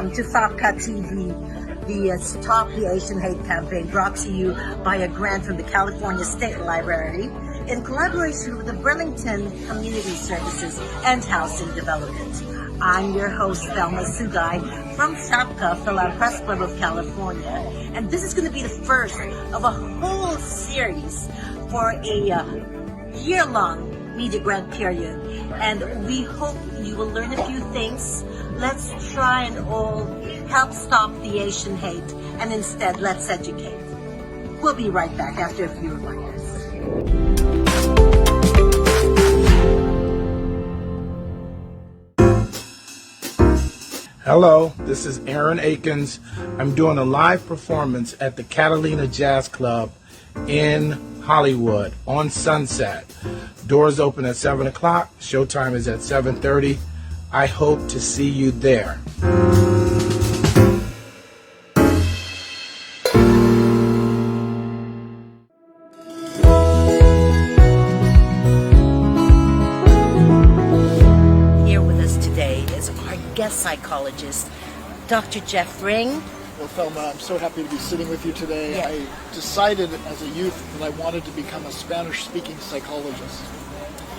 Welcome to FAPCCA TV, the Stop the Asian Hate campaign, brought to you by a grant from the California State Library in collaboration with the Burlington Community Services and Housing Development. I'm your host, Thelma Sugay from FAPCCA, Philan Press Club of California, and this is going to be the first of a whole series for a year-long media grant period, and we hope you will learn a few things. Let's try and all help stop the Asian hate, and instead, let's educate. We'll be right back after a few reminders. Hello, this is Aaron Akins. I'm doing a live performance at the Catalina Jazz Club in Hollywood on Sunset. Doors open at 7 o'clock. Showtime is at 7:30. I hope to see you there. Here with us today is our guest psychologist, Dr. Jeff Ring. Well, Thelma, I'm so happy to be sitting with you today. Yeah. I decided as a youth that I wanted to become a Spanish-speaking psychologist,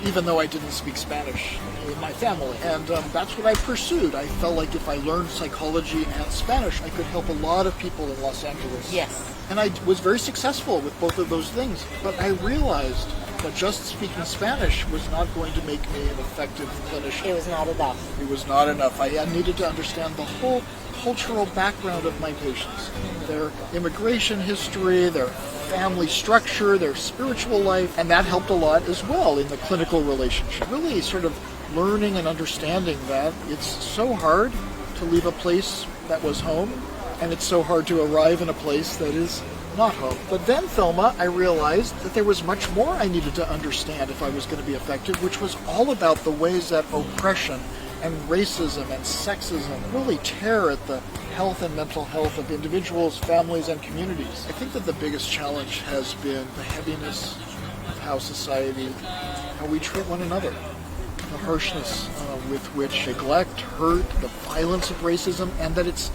even though I didn't speak Spanish in my family. And that's what I pursued. I felt like if I learned psychology and Spanish, I could help a lot of people in Los Angeles. Yes. And I was very successful with both of those things. But I realized that just speaking Spanish was not going to make me an effective clinician. It was not enough. It was not enough. I needed to understand the whole cultural background of my patients, their immigration history, their family structure, their spiritual life, and that helped a lot as well in the clinical relationship. Really sort of learning and understanding that it's so hard to leave a place that was home, and it's so hard to arrive in a place that is not home. But then, Thelma, I realized that there was much more I needed to understand if I was going to be effective, which was all about the ways that oppression and racism and sexism really tear at the health and mental health of individuals, families, and communities. I think that the biggest challenge has been the heaviness of how society, how we treat one another, the harshness with which neglect, hurt, the violence of racism, and that it's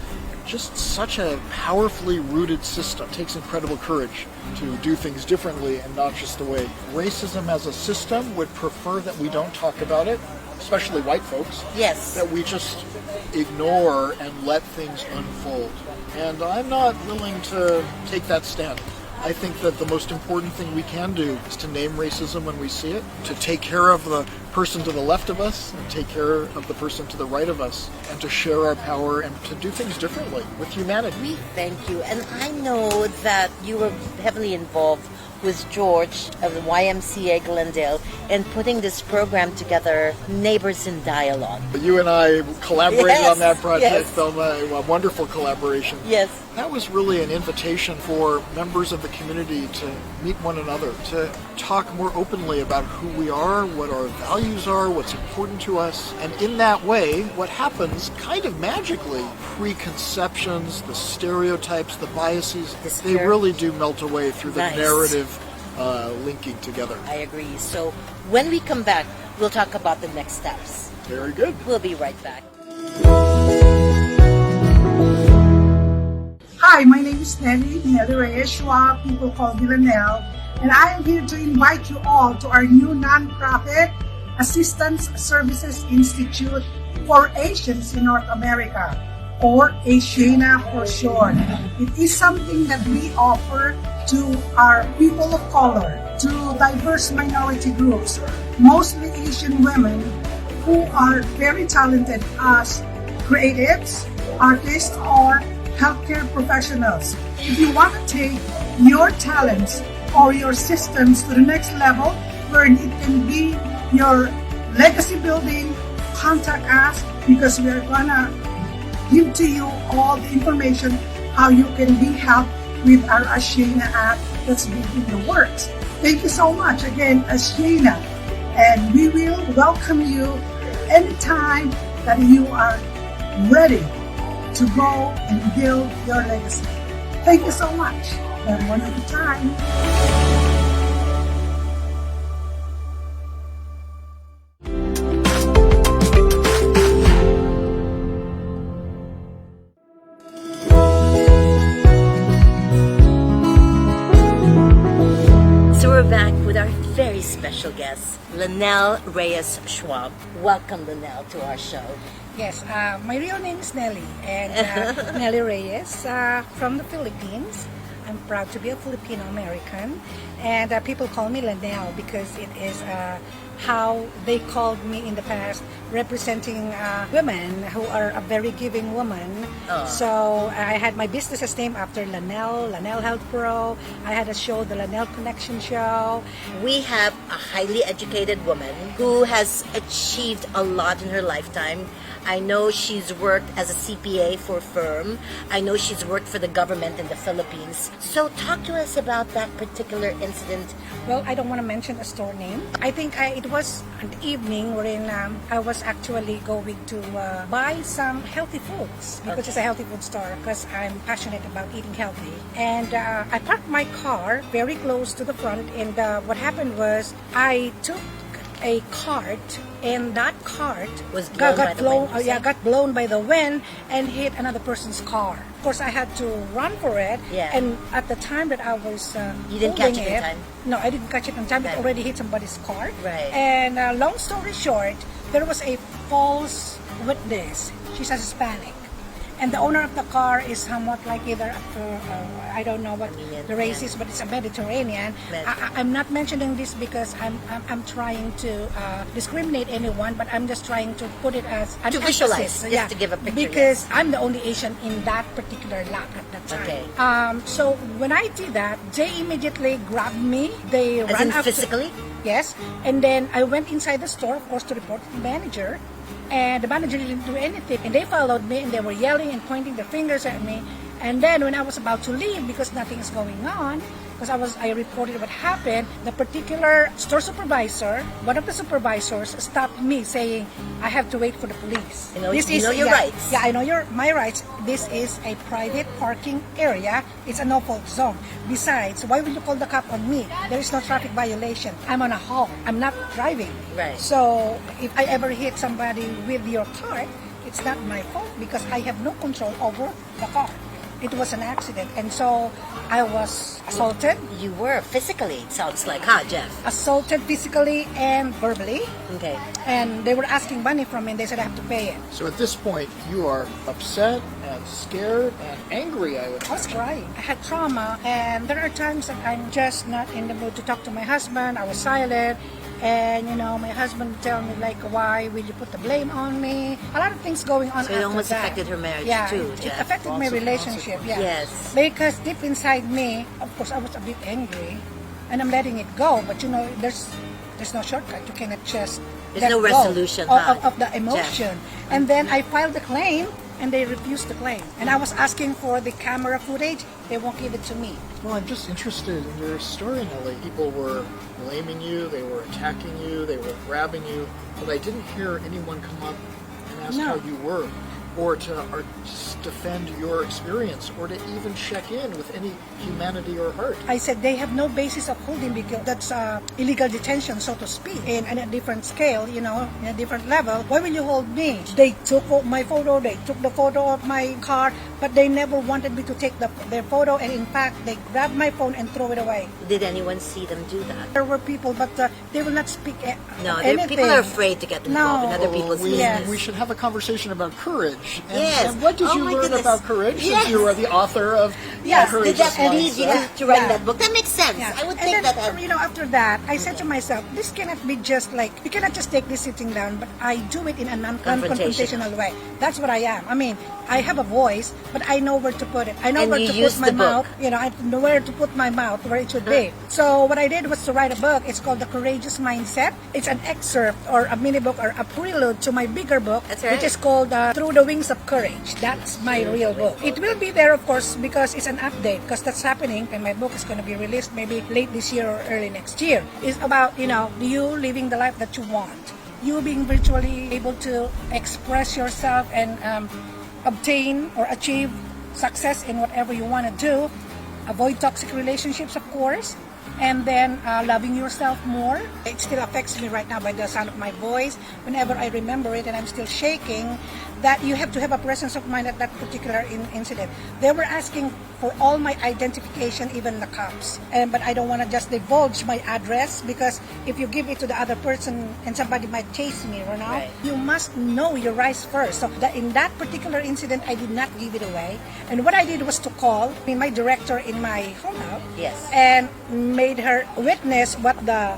just such a powerfully rooted system. It takes incredible courage to do things differently and not just the way. Racism as a system would prefer that we don't talk about it, especially white folks. Yes. That we just ignore and let things unfold. And I'm not willing to take that stand. I think that the most important thing we can do is to name racism when we see it, to take care of the person to the left of us, and take care of the person to the right of us, and to share our power and to do things differently with humanity. We thank you. And I know that you were heavily involved with George of the YMCA Glendale in putting this program together, Neighbors in Dialogue. You and I collaborated on that project, yes. Thelma, a wonderful collaboration. Yes. That was really an invitation for members of the community to meet one another, to talk more openly about who we are, what our values are, what's important to us. And in that way, what happens kind of magically, preconceptions, the stereotypes, the biases, they really do melt away through the narrative linking together. I agree. So when we come back, we'll talk about the next steps. Very good. We'll be right back. Hi, my name is Nelly Reyes Schwab, people call me Lanelle, and I am here to invite you all to our new nonprofit Assistance Services Institute for Asians in North America, or ASIANA for short. It is something that we offer to our people of color, to diverse minority groups, mostly Asian women who are very talented as creatives, artists, or healthcare professionals. If you want to take your talents or your systems to the next level, where it can be your legacy building, contact us, because we are gonna give to you all the information how you can be helped with our ASIANA app that's been in the works. Thank you so much again, ASIANA, and we will welcome you anytime that you are ready to go and build your legacy. Thank you so much. And one at a time. special guest, Lanelle Reyes Schwab. Welcome, Lanelle, to our show. Yes, my real name is Nelly, and Nelly Reyes from the Philippines. I'm proud to be a Filipino American, and people call me Lanelle because it is how they called me in the past, representing women who are a very giving woman. So I had my business name after Lanelle Health Pro. I had a show, the Lanelle Connection Show. We have a highly educated woman who has achieved a lot in her lifetime. I know she's worked as a CPA for a firm. I know she's worked for the government in the Philippines. So talk to us about that particular incident. Well, I don't want to mention a store name. I think it was an evening wherein I was actually going to buy some healthy foods because it's a healthy food store because I'm passionate about eating healthy. And I parked my car very close to the front, and what happened was I took a cart, and that cart Was blown by the wind, got blown by the wind and hit another person's car. Of course, I had to run for it, and at the time that I was You didn't catch holding it in time? No, I didn't catch it in time. It Right. already hit somebody's car. Right. And long story short, there was a false witness. She's a Hispanic. And the owner of the car is somewhat like either, I don't know what the race is, but it's a Mediterranean. I'm not mentioning this because I'm trying to discriminate anyone, but I'm just trying to put it as an To visualize, emphasis. just to give a picture, Because I'm the only Asian in that particular lot at that time. Okay. So when I did that, they immediately grabbed me. They As in ran after, physically? Yes. And then I went inside the store, of course, to report to the manager. And the manager didn't do anything. And they followed me, and they were yelling and pointing their fingers at me. And then when I was about to leave, because nothing is going on, because I reported what happened, the particular store supervisor, one of the supervisors, stopped me saying, I have to wait for the police. You know your rights. Yeah, I know my rights. This is a private parking area. It's a no-fault zone. Besides, why would you call the cop on me? There is no traffic violation. I'm on a halt. I'm not driving. Right. So if I ever hit somebody with your car, it's not my fault because I have no control over the car. It was an accident, and so I was assaulted. You were physically, it sounds like, huh, Jeff? Assaulted physically and verbally, Okay. and they were asking money from me, and they said I have to pay it. So at this point, you are upset and scared and angry, I would I was crying. I had trauma, and there are times that I'm just not in the mood to talk to my husband. I was silent. And, my husband would tell me, like, why will you put the blame on me? A lot of things going on So after it almost that. affected her marriage Yeah, too, it Jeff. affected my Lots of relationship, yeah. Yes. Because deep inside me, of course, I was a bit angry. And I'm letting it go. But, there's no shortcut. You cannot just There's let no go resolution, of the emotion. And then I filed the claim, and they refused the claim. And I was asking for the camera footage. They won't give it to me. Well, I'm just interested in your story, Nelly. People were blaming you, they were attacking you, they were grabbing you, but I didn't hear anyone come up and ask No. how you were, or just defend your experience, or to even check in with any humanity or heart. I said they have no basis of holding because that's illegal detention, so to speak, and a different scale, in a different level. Why will you hold me? They took my photo, they took the photo of my car, but they never wanted me to take their photo, and in fact, they grabbed my phone and threw it away. Did anyone see them do that? There were people, but they will not speak No, anything. people are afraid to get involved in other people's we, business. we should have a conversation about courage. And, Yes. and what did Oh you my learn goodness. about courage Yes. since you are the author of Yes, Courageous Did that lead you Mindset? to write Yeah. that book? That makes sense. Yeah. I would And think then, that. after that, I said to myself, this cannot be just like, you cannot just take this sitting down, but I do it in a non-confrontational way. That's what I am. I mean, I have a voice, but I know where to put it. I know And where you to use put my the book. mouth. I know where to put my mouth, where it should be. So what I did was to write a book. It's called The Courageous Mindset. It's an excerpt or a mini book or a prelude to my bigger book, That's right. which is called Through the Wings of Courage. That's my real book. It will be there, of course, because it's an update, because that's happening, and my book is going to be released maybe late this year or early next year. It's about, you living the life that you want. You being virtually able to express yourself and obtain or achieve success in whatever you want to do. Avoid toxic relationships, of course. And then loving yourself more. It still affects me right now by the sound of my voice. Whenever I remember it, and I'm still shaking, that you have to have a presence of mind at that particular incident. They were asking for all my identification, even the cops. But I don't want to just divulge my address, because if you give it to the other person and somebody might chase me, Right. you must know your rights first. So in that particular incident, I did not give it away. And what I did was to call my director in my hometown, Yes. and made her witness what the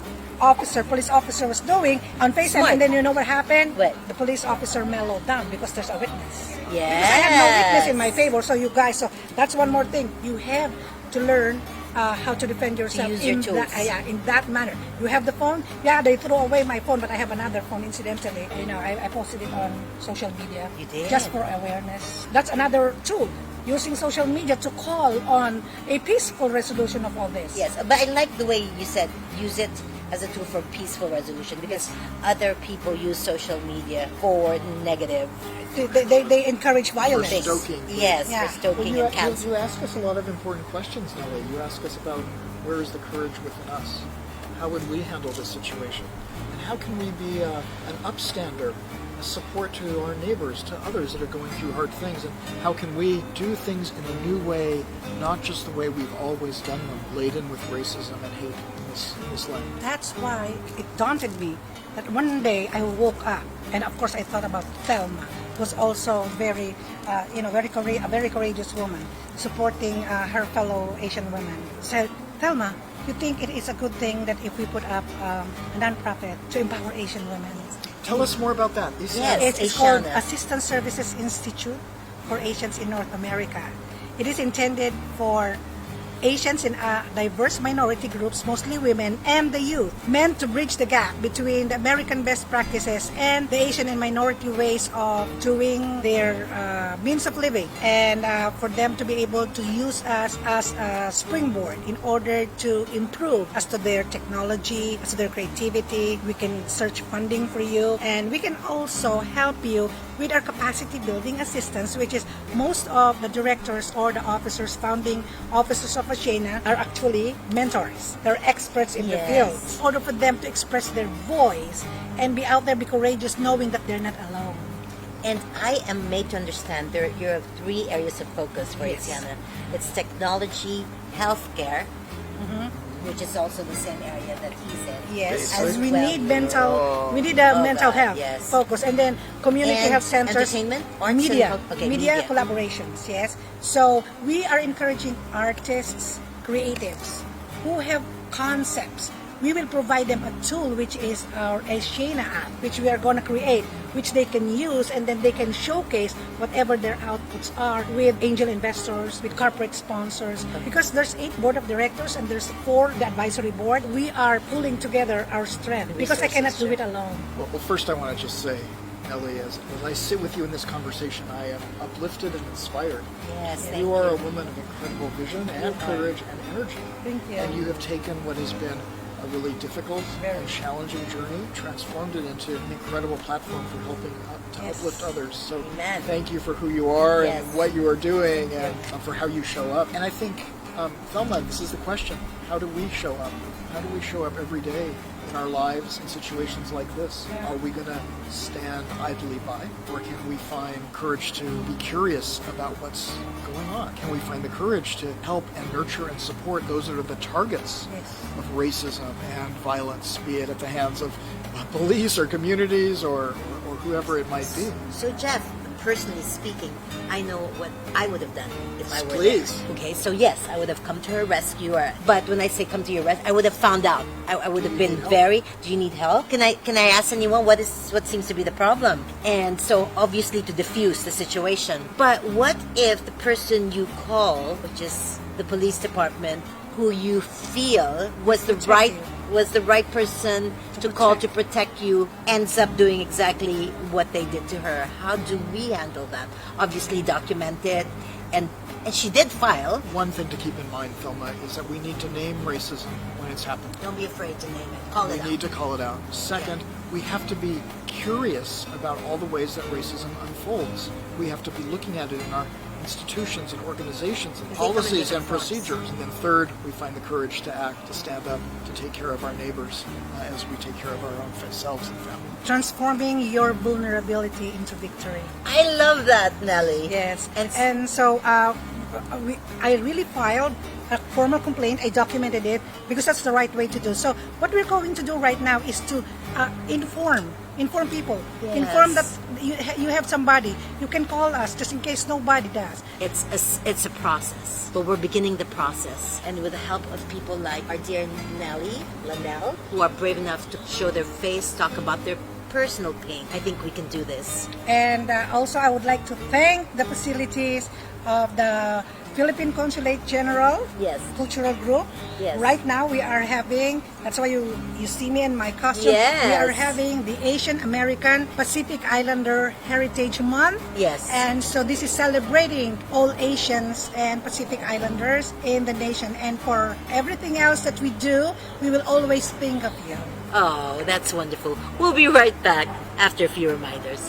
police officer was doing on FaceTime. Smart. And then you know what happened? What? The police officer mellowed down because there's a witness. Yes. Because I have no witness in my favor. So you guys, so that's one more thing. You have to learn how to defend yourself use your in tools. in that manner. You have the phone. Yeah, they threw away my phone, but I have another phone. Incidentally, I posted it on social media. You did? Just for awareness. That's another tool. Using social media to call on a peaceful resolution of all this. Yes, but I like the way you said use it as a tool for peaceful resolution, because other people use social media for negative They encourage violence. things. stoking. Yes, Yeah. for stoking you, and cancer. you ask us a lot of important questions, Nellie. You ask us about where is the courage within us? How would we handle this situation? And how can we be an upstander, a support to our neighbors, to others that are going through hard things? And how can we do things in a new way, not just the way we've always done them, laden with racism and hate in this land? That's why it daunted me that one day I woke up, and of course I thought about Thelma, who's also very courageous woman, supporting her fellow Asian women. Said, Thelma, you think it is a good thing that if we put up a non-profit to empower Asian women? Tell us more about that. Yes. It's called Asiana. Assistance Services Institute for Asians in North America. It is intended for Asians in diverse minority groups, mostly women, and the youth, meant to bridge the gap between the American best practices and the Asian and minority ways of doing their means of living, and for them to be able to use us as a springboard in order to improve as to their technology, as to their creativity. We can search funding for you, and we can also help you with our capacity building assistance, which is most of the directors or the officers, founding officers of FAPCCA are actually mentors. They're experts in the field. Yes. In order for them to express their voice and be out there, be courageous, knowing that they're not alone. And I am made to understand you have 3 areas of focus for Yes. Asiana. It's technology, healthcare, which is also the same area that he said. Yes, As we well. need mental God, health yes. focus, and then community And health centers, entertainment, arts media, and okay, media media. collaborations. Yes, so we are encouraging artists, creatives who have concepts. We will provide them a tool, which is our Asiana app, which we are going to create, which they can use, and then they can showcase whatever their outputs are with angel investors, with corporate sponsors. Because there's 8 board of directors and there's 4 the advisory board. We are pulling together our strength, because I cannot do it alone. Well, first I want to just say, Nellie, as I sit with you in this conversation, I am uplifted and inspired. Yes, thank You are you. a woman of incredible vision and courage and energy. Thank you. And you have taken what has been a really difficult and challenging journey, transformed it into an incredible platform for helping to Yes. uplift others. So Amen. thank you for who you are Yes. and what you are doing, and for how you show up. And I think, Thelma, this is the question. How do we show up? How do we show up every day in our lives in situations like this? Are we going to stand idly by? Or can we find courage to be curious about what's going on? Can we find the courage to help and nurture and support those that are the targets of racism and violence, be it at the hands of police or communities or whoever it might be? So Jeff, personally speaking, I know what I would have done if I were Please. there. Okay, so yes, I would have come to her rescue. But when I say come to your rescue, I would have found out. I would have been very. Do you need help? Can I ask anyone what seems to be the problem? And so obviously to diffuse the situation. But what if the person you call, which is the police department, who you feel was the right person to call to protect you, ends up doing exactly what they did to her? How do we handle that? Obviously document it, and she did file. One thing to keep in mind, Thelma, is that we need to name racism when it's happened. Don't be afraid to name it. Call We it out. need to call it out. Second, we have to be curious about all the ways that racism unfolds. We have to be looking at it in our institutions and organizations and policies and procedures. And then third, we find the courage to act, to stand up, to take care of our neighbors as we take care of our own selves and family. Transforming your vulnerability into victory. I love that, Nelly. Yes, And and so I really filed a formal complaint. I documented it because that's the right way to do. So what we're going to do right now is to inform people, Yes. inform that you have somebody. You can call us just in case nobody does. it's a process, but we're beginning the process, and with the help of people like our dear Nelly Lanell, who are brave enough to show their face, talk about their personal pain, I think we can do this. And also, I would like to thank the facilities of the Philippine Consulate General Yes. Cultural Group. Yes. Right now, we are having, that's why you see me in my costume. Yes. We are having the Asian American Pacific Islander Heritage Month. Yes. And so this is celebrating all Asians and Pacific Islanders in the nation. And for everything else that we do, we will always think of you. Oh, that's wonderful. We'll be right back after a few reminders.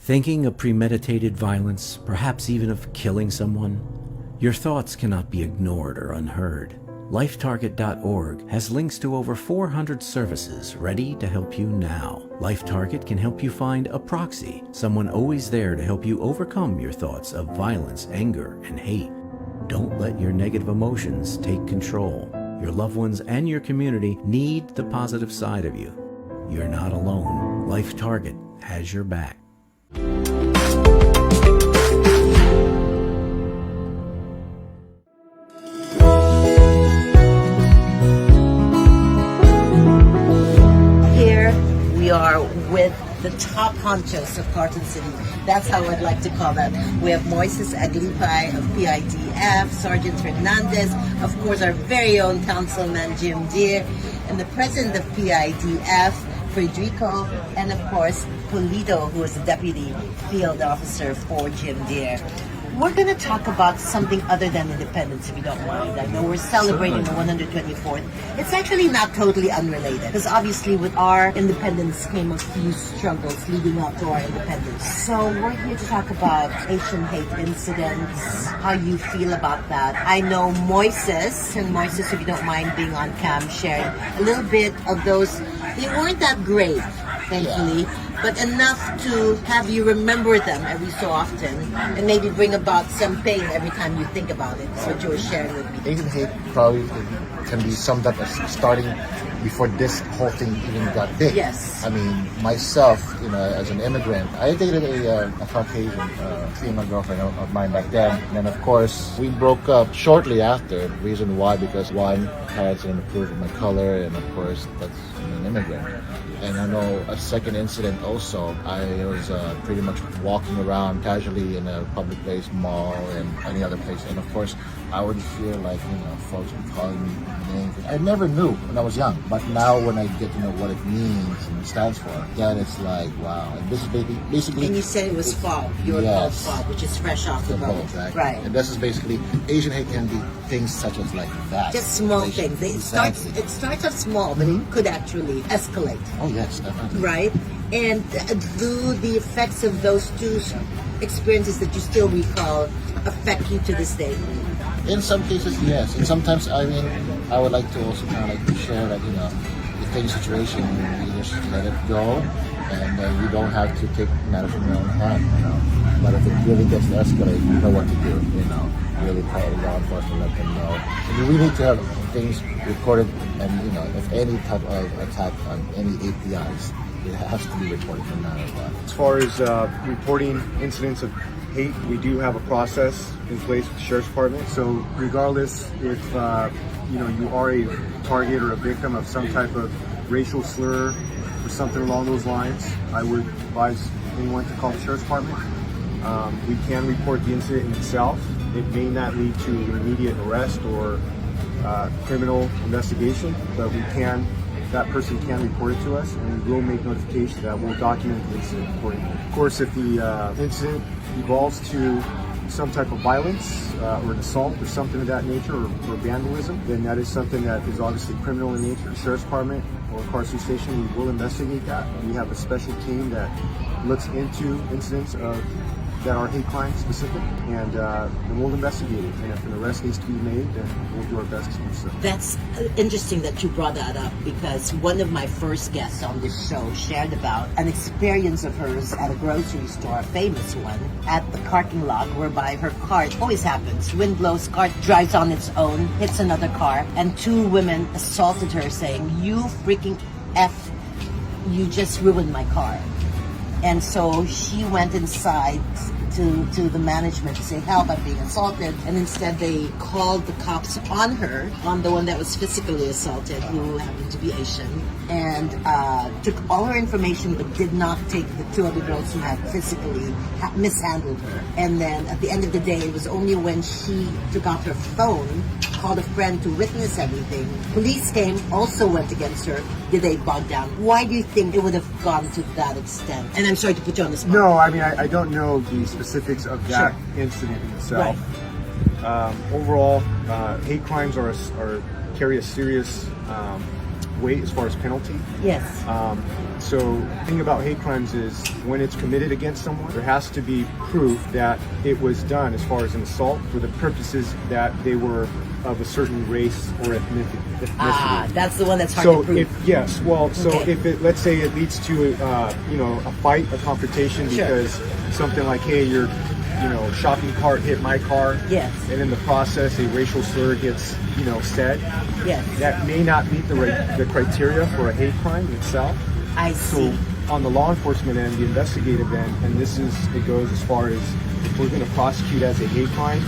Thinking of premeditated violence, perhaps even of killing someone? Your thoughts cannot be ignored or unheard. LifeTarget.org has links to over 400 services ready to help you now. LifeTarget can help you find a proxy, someone always there to help you overcome your thoughts of violence, anger, and hate. Don't let your negative emotions take control. Your loved ones and your community need the positive side of you. You're not alone. LifeTarget has your back. Here we are with the top honchos of Carson City. That's how I'd like to call that. We have Moises Aglipay of PIDF, Sergeant Fernandez, of course our very own Councilman Jim Deere, and the President of PIDF, Federico, and of course Pulido, who is the Deputy Field Officer for Jim Deere. We're going to talk about something other than independence, if you don't mind. I know we're celebrating the 124th. It's actually not totally unrelated, because obviously with our independence came a few struggles leading up to our independence. So we're here to talk about Asian hate incidents, how you feel about that. I know Moises, and Moises, if you don't mind being on cam, sharing a little bit of those. They weren't that great, thankfully, but enough to have you remember them every so often and maybe bring about some pain every time you think about it. That's what you were sharing with me. Asian hate probably can be summed up as starting before this whole thing even got big. Yes. I mean, myself, as an immigrant, I dated a Caucasian female girlfriend of mine back then. And then, of course, we broke up shortly after. The reason why, because one, parents didn't approve of my color, and of course, that's an immigrant. And I know a second incident also, I was pretty much walking around casually in a public place, mall, and any other place. And of course, I would feel like, folks would calling me names. I never knew when I was young, but now when I get to know what it means and it stands for, then it's like, wow. And this is basically... And you said it was FAB. You were called FAB, which is fresh off the boat. Exactly. Right. And this is basically, Asian hate can be things such as like that. Just small things. It starts off small, but it could actually escalate. Oh yes, definitely. Right? And do the effects of those two experiences that you still recall affect you to this day? In some cases, yes. And sometimes, I would like to also kind of share that, the thing situation, you just let it go, and you don't have to take matters in your own hand, But if it really gets to escalate, you know what to do, Really call law enforcement, let them know. And we need to have things recorded, and, if any type of attack on any APIs, it has to be reported no matter what. As far as reporting incidents of hate, we do have a process in place with the Sheriff's Department. So regardless if you are a target or a victim of some type of racial slur or something along those lines, I would advise anyone to call the Sheriff's Department. We can report the incident in itself. It may not lead to an immediate arrest or criminal investigation, but that person can report it to us, and we will make notification that we'll document the incident accordingly. Of course, if the incident evolves to some type of violence or an assault or something of that nature, or vandalism, then that is something that is obviously criminal in nature. The Sheriff's Department or incarceration station, we will investigate that. We have a special team that looks into incidents that are hate crime specific, and we'll investigate it. And if an arrest needs to be made, then we'll do our best to do so. That's interesting that you brought that up, because one of my first guests on this show shared about an experience of hers at a grocery store, a famous one, at the parking lot, whereby her car, it always happens, wind blows, car drives on its own, hits another car, and two women assaulted her saying, "You freaking F, you just ruined my car." And so she went inside to the management to say, "Help, I'm being assaulted." And instead they called the cops on her, on the one that was physically assaulted, who happened to be Asian, and took all her information but did not take the two other girls who had physically mishandled her. And then at the end of the day, it was only when she took out her phone, called a friend to witness everything. Police came, also went against her. Did they bog down? Why do you think it would have gone to that extent? And I'm sorry to put you on the spot. No, I mean, I don't know the specifics of that incident itself. Right. Overall, hate crimes carry a serious weight as far as penalty. Yes. So the thing about hate crimes is when it's committed against someone, there has to be proof that it was done as far as an assault for the purposes that they were of a certain race or ethnicity. Ah, that's the one that's hard to prove. If it, let's say it leads to a fight, a confrontation, because something like, hey, your shopping cart hit my car, yes, and in the process a racial slur gets said, yes, that may not meet the criteria for a hate crime itself. I see. So on the law enforcement end, the investigative end, and it goes as far as if we're going to prosecute as a hate crime,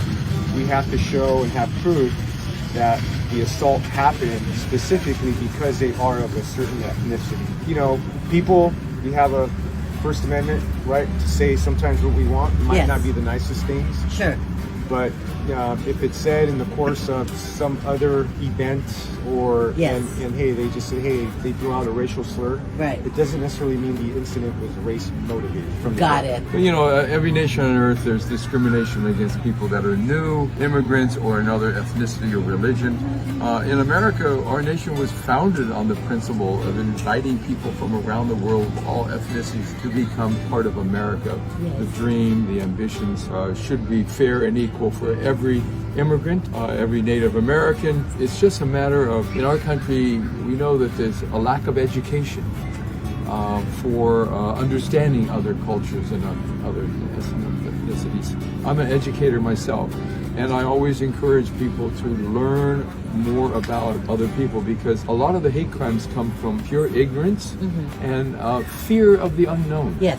we have to show and have proof that the assault happened specifically because they are of a certain ethnicity. People, we have a First Amendment right to say sometimes what we want. It might not be the nicest things. Sure. But if it's said in the course of some other event, or and hey, they just say, hey, they threw out a racial slur, right, it doesn't necessarily mean the incident was race motivated. Got it. But every nation on earth, there's discrimination against people that are new, immigrants, or another ethnicity or religion. In America, our nation was founded on the principle of inviting people from around the world, all ethnicities, to become part of America. Yes. The dream, the ambitions should be fair and equal for every immigrant, every Native American. It's just a matter of, in our country, we know that there's a lack of education for understanding other cultures and other ethnicities. I'm an educator myself, and I always encourage people to learn more about other people, because a lot of the hate crimes come from pure ignorance and fear of the unknown. Yes.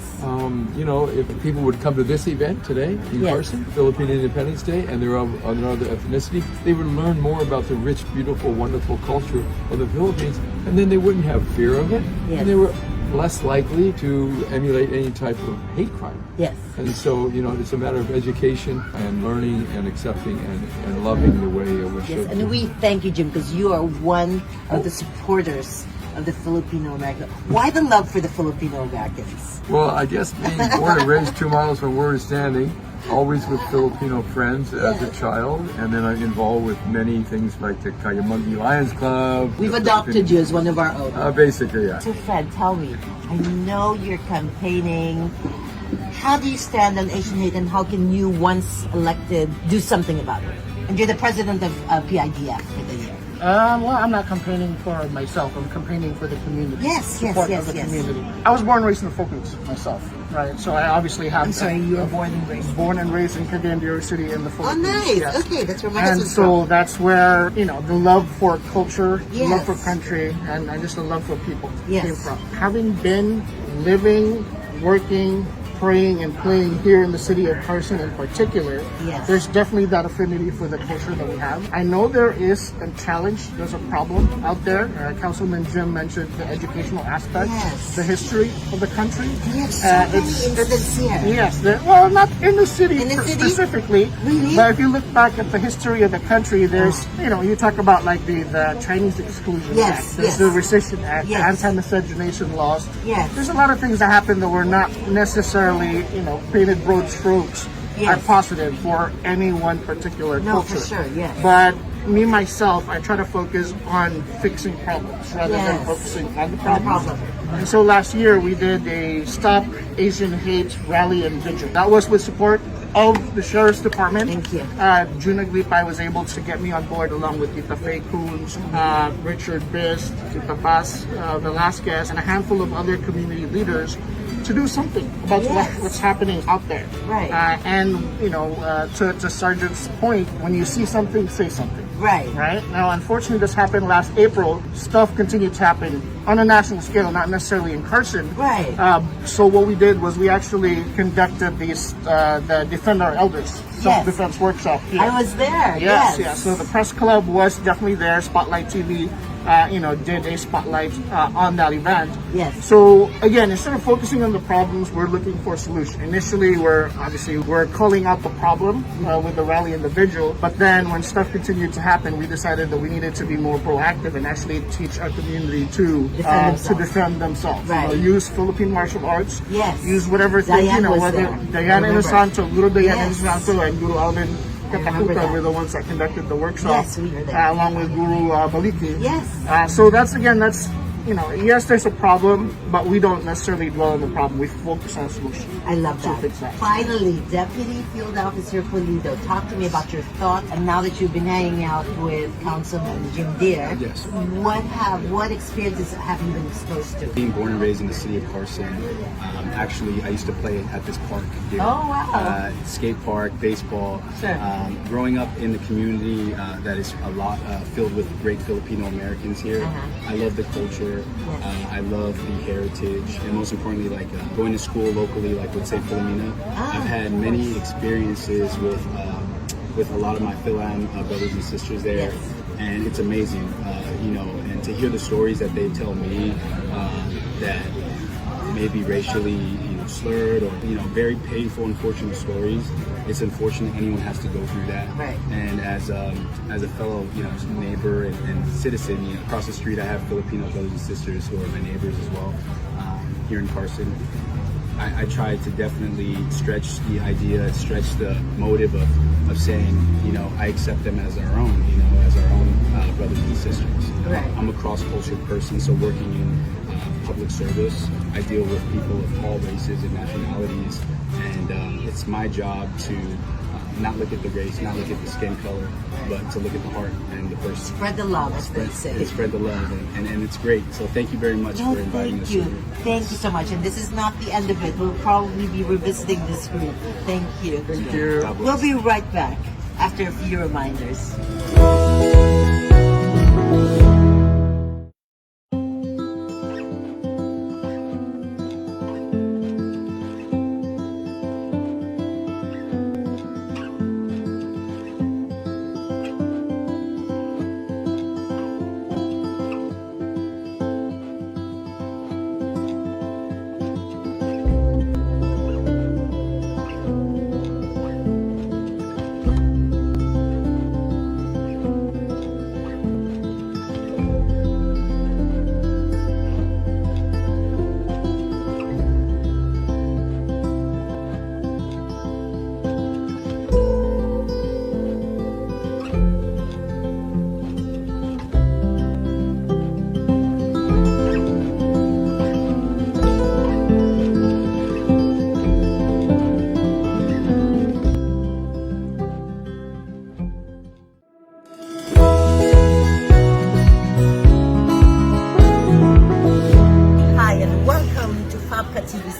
If people would come to this event today in Carson, Philippine Independence Day, and they're of another ethnicity, they would learn more about the rich, beautiful, wonderful culture of the Philippines, and then they wouldn't have fear of it, and they were less likely to emulate any type of hate crime. Yes. And so, it's a matter of education and learning and accepting and loving the way we should. Yes, and we thank you, Jim, because you are one of the supporters of the Filipino American. Why the love for the Filipino Americans? Well, I guess being born and raised 2 miles from where we're standing, always with Filipino friends as a child, and then I'm involved with many things like the Kayamangi Lions Club. We've adopted you as one of our own. Basically, yeah. So Fred, tell me, I know you're campaigning. How do you stand on Asian hate, and how can you, once elected, do something about it? And you're the president of PIDF for the year. Well, I'm not campaigning for myself. I'm campaigning for the community. Yes. Community. I was born and raised in the Philippines myself, right? So I obviously have. I'm sorry, you were born and raised. Born and raised in Cagayan City in the Philippines. Oh, nice. Yes. Okay, that's where my And husband's so from. that's where the love for culture, Yes. love for country, and just the love for people Yes. came from. Having been living, working, praying, and playing here in the city of Carson in particular, there's definitely that affinity for the culture that we have. I know there is a challenge, there's a problem out there. Councilman Jim mentioned the educational aspect, the history of the country. Yes, so many incidents here. Yes, well, not in the city specifically, really? but if you look back at the history of the country, there's, you talk about like the Chinese Exclusion Act, there's the Rescission Act, the anti-miscegenation laws. There's a lot of things that happen that were not necessarily, painted broad strokes are positive for any one particular culture. For sure, yes. But me myself, I try to focus on fixing problems rather than Yes. focusing on the problem. And so last year we did a Stop Asian Hate rally and vigil. That was with support of the Sheriff's Department. Thank you. June Aglipai was able to get me on board along with Tita Faye Coons, Richard Bist, Tita Paz Velasquez, and a handful of other community leaders to do something about what's happening out there. Right. And, you know, to Sergeant's point, when you see something, say something. Right. Right? Now, unfortunately, this happened last April. Stuff continued to happen on a national scale, not necessarily in Carson. Right. So what we did was we actually conducted the Defend Our Elders self-defense workshop here. I was there. Yes, Yes. yes. So the press club was definitely there. Spotlight TV, did a spotlight on that event. Yes. So again, instead of focusing on the problems, we're looking for a solution. Initially, we're calling out the problem with the rally and the vigil, but then when stuff continued to happen, we decided that we needed to be more proactive and actually teach our community to defend themselves. Right. Use Philippine martial arts. Yes. Use whatever thing, Diane was whether there. Diana Inosanto, Guru Diana Yes. Inosanto, and Guru Alvin remember Katakuta that. were the ones that conducted the workshop. Yes, we were there. Along with Guru Baliki. Yes. So that's yes, there's a problem, but we don't necessarily dwell on the problem. We focus on solution. I love To that. fix that. Finally, Deputy Field Officer Pulido, talk to me about your thoughts. And now that you've been hanging out with Councilman Jim Deere, Yes. what experiences have you been exposed to? Being born and raised in the city of Carson, actually, I used to play at this park here. Oh, wow. Skate park, baseball. Sure. Growing up in the community that is a lot filled with great Filipino Americans here. I love the culture. I love the heritage, and most importantly, going to school locally, with St. Philomena. I've had many experiences with a lot of my Philam brothers and sisters there, and it's amazing, and to hear the stories that they tell me that may be racially slurred or very painful, unfortunate stories. It's unfortunate anyone has to go through that. Right. And as a fellow neighbor and citizen, across the street I have Filipino brothers and sisters who are my neighbors as well here in Carson. I try to definitely stretch the idea, stretch the motive of saying, I accept them as our own, as our own brothers and sisters. Right. I'm a cross-cultural person, so working in public service, I deal with people of all races and nationalities, and it's my job to not look at the race, not look at the skin color, but to look at the heart and the person. Spread the love, as they say. Spread the love, and it's great. So thank you very much for inviting us. Thank you. Thank you so much. And this is not the end of it. We'll probably be revisiting this group. Thank you. Thank you. God bless. We'll be right back after a few reminders.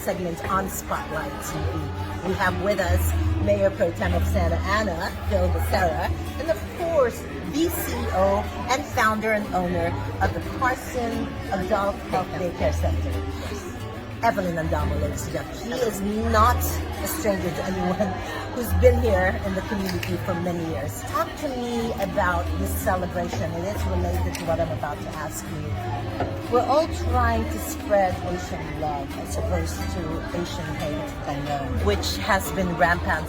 Segment on Spotlight TV. We have with us Mayor Pro Tem of Santa Ana, Phil Becerra, and of course, the CEO and founder and owner of the Carson Adult Health Daycare Center, Evelyn Andamo, ladies and gentlemen. He is not a stranger to anyone who's been here in the community for many years. Talk to me about this celebration. It is related to what I'm about to ask you. We're all trying to spread Asian love as opposed to Asian hate, which has been rampant,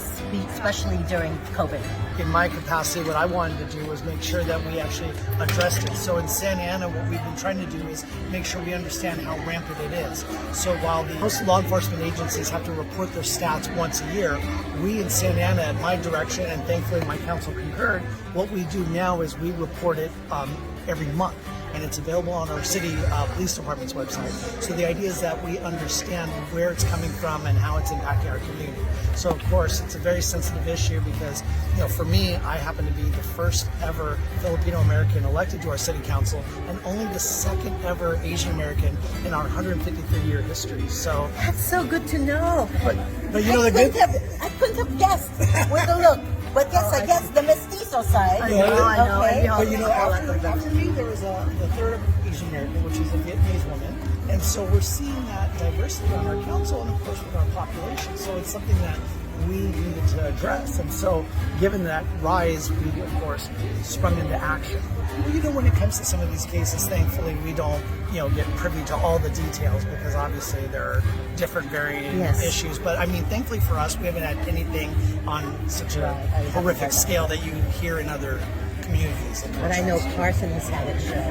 especially during COVID. In my capacity, what I wanted to do was make sure that we actually addressed it. So in Santa Ana, what we've been trying to do is make sure we understand how rampant it is. So while most law enforcement agencies have to report their staff that's once a year. We in Santa Ana, at my direction, and thankfully my council concurred, what we do now is we report it every month. And it's available on our city police department's website. So the idea is that we understand where it's coming from and how it's impacting our community. So of course, it's a very sensitive issue because, you know, for me, I happen to be the first ever Filipino American elected to our city council, and only the second ever Asian American in our 153-year history. So That's so good to know. but you know the good. I couldn't have guessed with the look. But yes, I guess the mestizo side. I know. Okay. But you know, after me, there was the third Asian American, which is a Vietnamese woman. And so we're seeing that diversity on our council and, of course, with our population. So it's something that we needed to address. And so given that rise, we, of course, sprung into action. Well, you know, when it comes to some of these cases, thankfully, we don't, you know, get privy to all the details because obviously there are different varying issues. But I mean, thankfully for us, we haven't had anything on such a horrific scale that you hear in other communities. But I know Carson has had it show.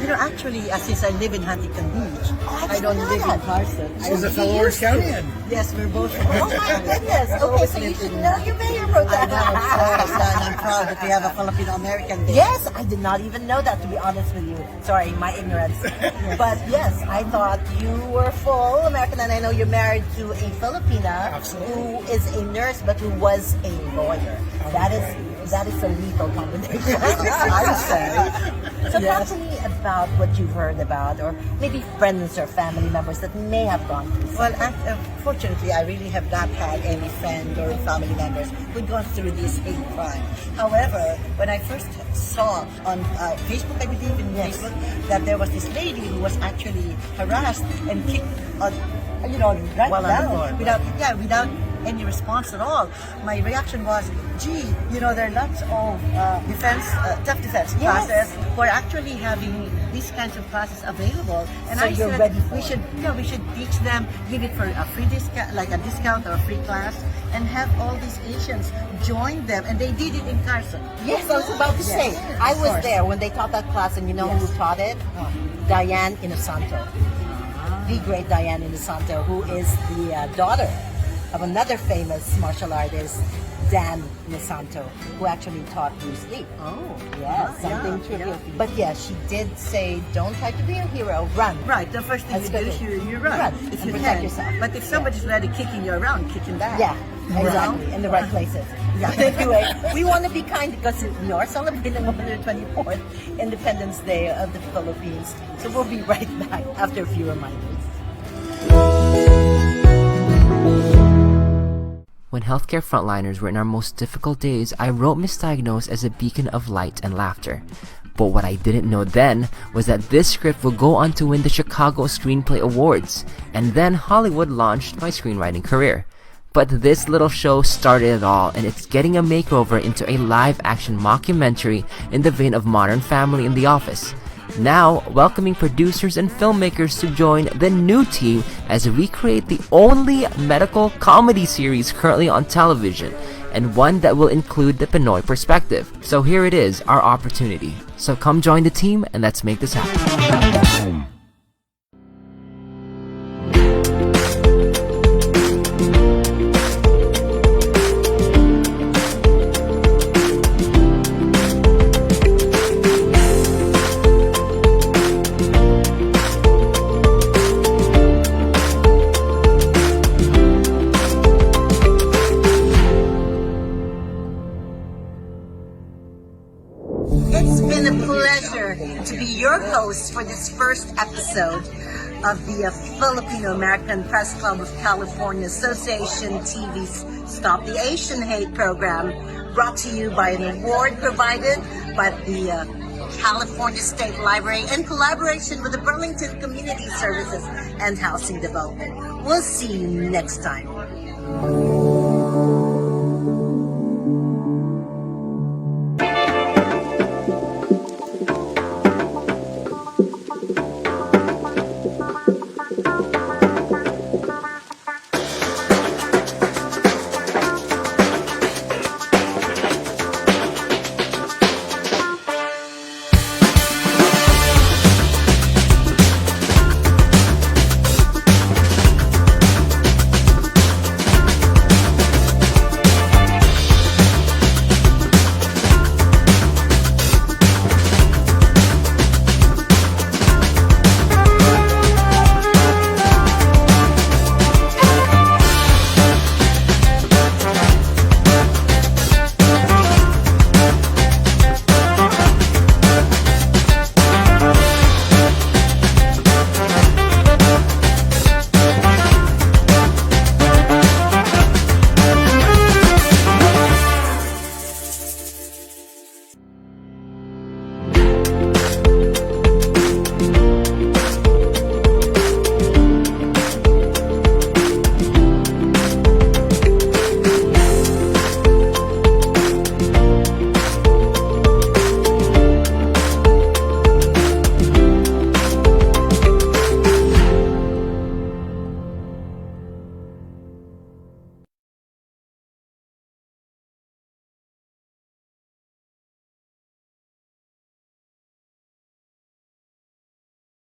You know, actually, since I live in Huntington Beach, I don't live in Carson. She's a fellow Orange County. Yes, we're both. Oh my goodness. Okay, so you should know your mayor wrote that. And I'm proud that we have a Filipino American there. Yes, I did not even know that, to be honest with you. Sorry, my ignorance. But yes, I thought you were full American, and I know you're married to a Filipina who is a nurse but who was a lawyer. That is a lethal combination, I would say. So talk to me about what you've heard about, or maybe friends or family members that may have gone through something. Well, fortunately, I really have not had any friend or family members who'd gone through this hate crime. However, when I first saw on Facebook, I believe in Facebook, that there was this lady who was actually harassed and kicked on, you know, right down without any response at all. My reaction was, gee, you know, there are lots of tough defense classes who are actually having these kinds of classes available. And So I you're said ready for we should teach them, give it for a free discount, like a discount or a free class, and have all these Asians join them. And they did it in Carson. Yes, I was about to say. I was there when they taught that class, and you know who taught it? Diane Inosanto. The great Diane Inosanto, who is the daughter of another famous martial artist, Dan Inosanto, who actually taught Bruce Lee. Oh, yeah, something trivial. But yeah, she did say, don't try to be a hero, run. Right, the first thing you do is you run. If you protect can. yourself. But if somebody's already kicking you around, kick him back. Yeah, exactly, in the right places. Yeah. Anyway, we want to be kind because we are celebrating the 124th Independence Day of the Philippines. So we'll be right back after a few reminders. When healthcare frontliners were in our most difficult days, I wrote Misdiagnosed as a beacon of light and laughter. But what I didn't know then was that this script will go on to win the Chicago Screenplay Awards, and then Hollywood launched my screenwriting career. But this little show started it all, and it's getting a makeover into a live-action mockumentary in the vein of Modern Family and The Office. Now, welcoming producers and filmmakers to join the new team as we create the only medical comedy series currently on television, and one that will include the Pinoy perspective. So here it is, our opportunity. So come join the team and let's make this happen. It's been a pleasure to be your host for this first episode of the Filipino American Press Club of California Association TV's Stop the Asian Hate program, brought to you by an award provided by the California State Library in collaboration with the Burlington Community Services and Housing Development. We'll see you next time.